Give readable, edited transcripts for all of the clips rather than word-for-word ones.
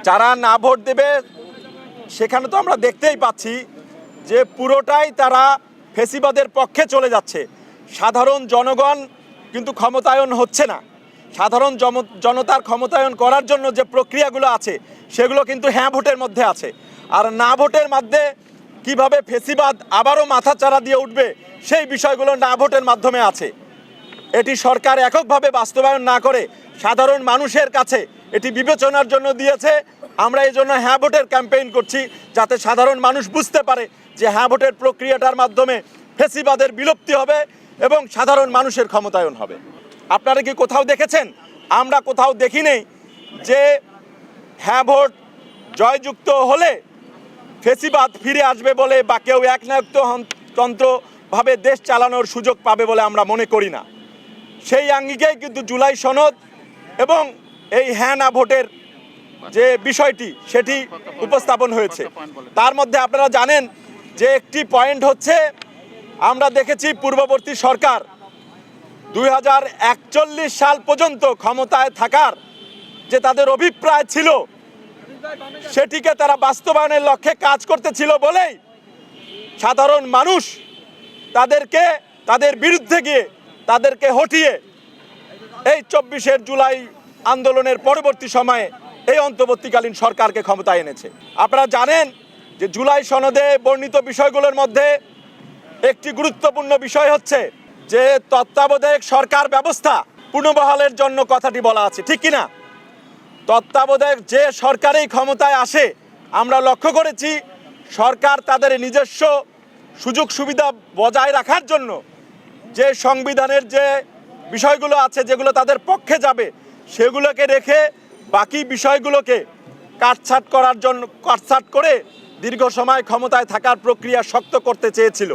যারা না ভোট দেবে সেখানে তো আমরা দেখতেই পাচ্ছি যে পুরোটাই তারা ফেসিবাদের পক্ষে চলে যাচ্ছে। সাধারণ জনগণ কিন্তু ক্ষমতায়ন হচ্ছে না। সাধারণ জনতার ক্ষমতায়ন করার জন্য যে প্রক্রিয়াগুলো আছে সেগুলো কিন্তু হ্যাঁ ভোটের মধ্যে আছে। আর না ভোটের মধ্যে কিভাবে ফেসিবাদ আবারও মাথাচাড়া দিয়ে উঠবে সেই বিষয়গুলো না ভোটের মাধ্যমে আছে। এটি সরকার এককভাবে বাস্তবায়ন না করে সাধারণ মানুষের কাছে এটি বিবেচনার জন্য দিয়েছে। আমরা এই জন্য হ্যাঁ ভোটের ক্যাম্পেইন করছি, যাতে সাধারণ মানুষ বুঝতে পারে যে হ্যাঁ ভোটের প্রক্রিয়াটার মাধ্যমে ফেসিবাদের বিলুপ্তি হবে এবং সাধারণ মানুষের ক্ষমতায়ন হবে। আপনারা কি কোথাও দেখেছেন? আমরা কোথাও দেখি নেই যে হ্যাঁ ভোট জয়যুক্ত হলে ফেসিবাদ ফিরে আসবে বলে বা কেউ একনায়কতন্ত্রভাবে দেশ চালানোর সুযোগ পাবে বলে আমরা মনে করি না। সেই আঙ্গিকেই কিন্তু জুলাই সনদ এবং এই হ্যাঁ না ভোটের যে বিষয়টি সেটি উপস্থাপন হয়েছে। তার মধ্যে আপনারা জানেন যে একটি পয়েন্ট হচ্ছে, আমরা দেখেছি পূর্ববর্তী সরকার 2041 সাল পর্যন্ত ক্ষমতায় থাকার যে তাদের অভিপ্রায় ছিল সেটিকে তারা বাস্তবায়নের লক্ষ্যে কাজ করতেছিল বলেই সাধারণ মানুষ তাদের বিরুদ্ধে গিয়ে তাদেরকে হটিয়ে এই 24 জুলাই আন্দোলনের পরবর্তী সময়ে এই অন্তর্বর্তীকালীন সরকারকে ক্ষমতায় এনেছে। আপনারা জানেন যে জুলাই সনদে বর্ণিত বিষয়গুলোর মধ্যে একটি গুরুত্বপূর্ণ বিষয় হচ্ছে যে তত্ত্বাবধায়ক সরকার ব্যবস্থা পুনর্বহালের জন্য কথাটি বলা আছে, ঠিক কিনা? তত্ত্বাবধায়ক যে সরকারই ক্ষমতায় আসে আমরা লক্ষ্য করেছি সরকার তাদের নিজস্ব সুযোগ সুবিধা বজায় রাখার জন্য যে সংবিধানের যে বিষয়গুলো আছে যেগুলো তাদের পক্ষে যাবে সেগুলোকে রেখে বাকি বিষয়গুলোকে কাটছাঁট করে দীর্ঘ সময় ক্ষমতায় থাকার প্রক্রিয়া শক্ত করতে চেয়েছিল।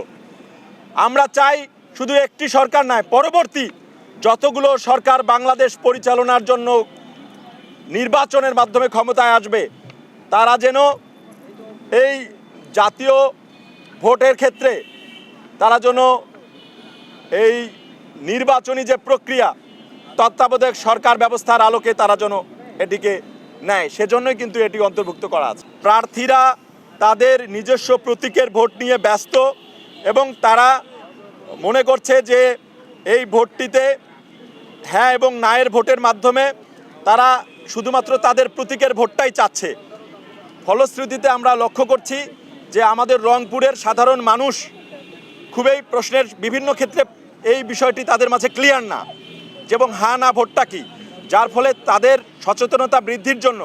আমরা চাই শুধু একটি সরকার নয়, পরবর্তী যতগুলো সরকার বাংলাদেশ পরিচালনার জন্য নির্বাচনের মাধ্যমে ক্ষমতায় আসবে তারা যেন এই জাতীয় ভোটের ক্ষেত্রে তারা যেন এই নির্বাচনী যে প্রক্রিয়া তত্ত্বাবধায়ক সরকার ব্যবস্থার আলোকে তারা যেন এটিকে নেয়, সেজন্যই কিন্তু এটি অন্তর্ভুক্ত করা আছে। প্রার্থীরা তাদের নিজস্ব প্রতীকের ভোট নিয়ে ব্যস্ত এবং তারা মনে করছে যে এই ভোটটিতে হ্যাঁ এবং নায়ের ভোটের মাধ্যমে তারা শুধুমাত্র তাদের প্রতীকের ভোটটাই চাচ্ছে। ফলশ্রুতিতে আমরা লক্ষ্য করছি যে আমাদের রংপুরের সাধারণ মানুষ খুবই প্রশ্নের বিভিন্ন ক্ষেত্রে এই বিষয়টি তাদের মাঝে ক্লিয়ার না এবং হ্যাঁ না ভোটটা কি, যার ফলে তাদের সচেতনতা বৃদ্ধির জন্য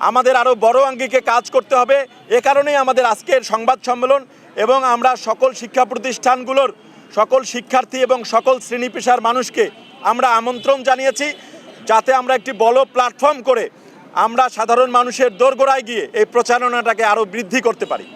আমাদের আরও বড় আঙ্গিকে কাজ করতে হবে। এ কারণেই আমাদের আজকের সংবাদ সম্মেলন এবং আমরা সকল শিক্ষা প্রতিষ্ঠানগুলোর সকল শিক্ষার্থী এবং সকল শ্রেণী পেশার মানুষকে আমরা আমন্ত্রণ জানিয়েছি যাতে আমরা একটি বড় প্ল্যাটফর্ম করে আমরা সাধারণ মানুষের দোরগোড়ায় গিয়ে এই প্রচারণাটাকে আরও বৃদ্ধি করতে পারি।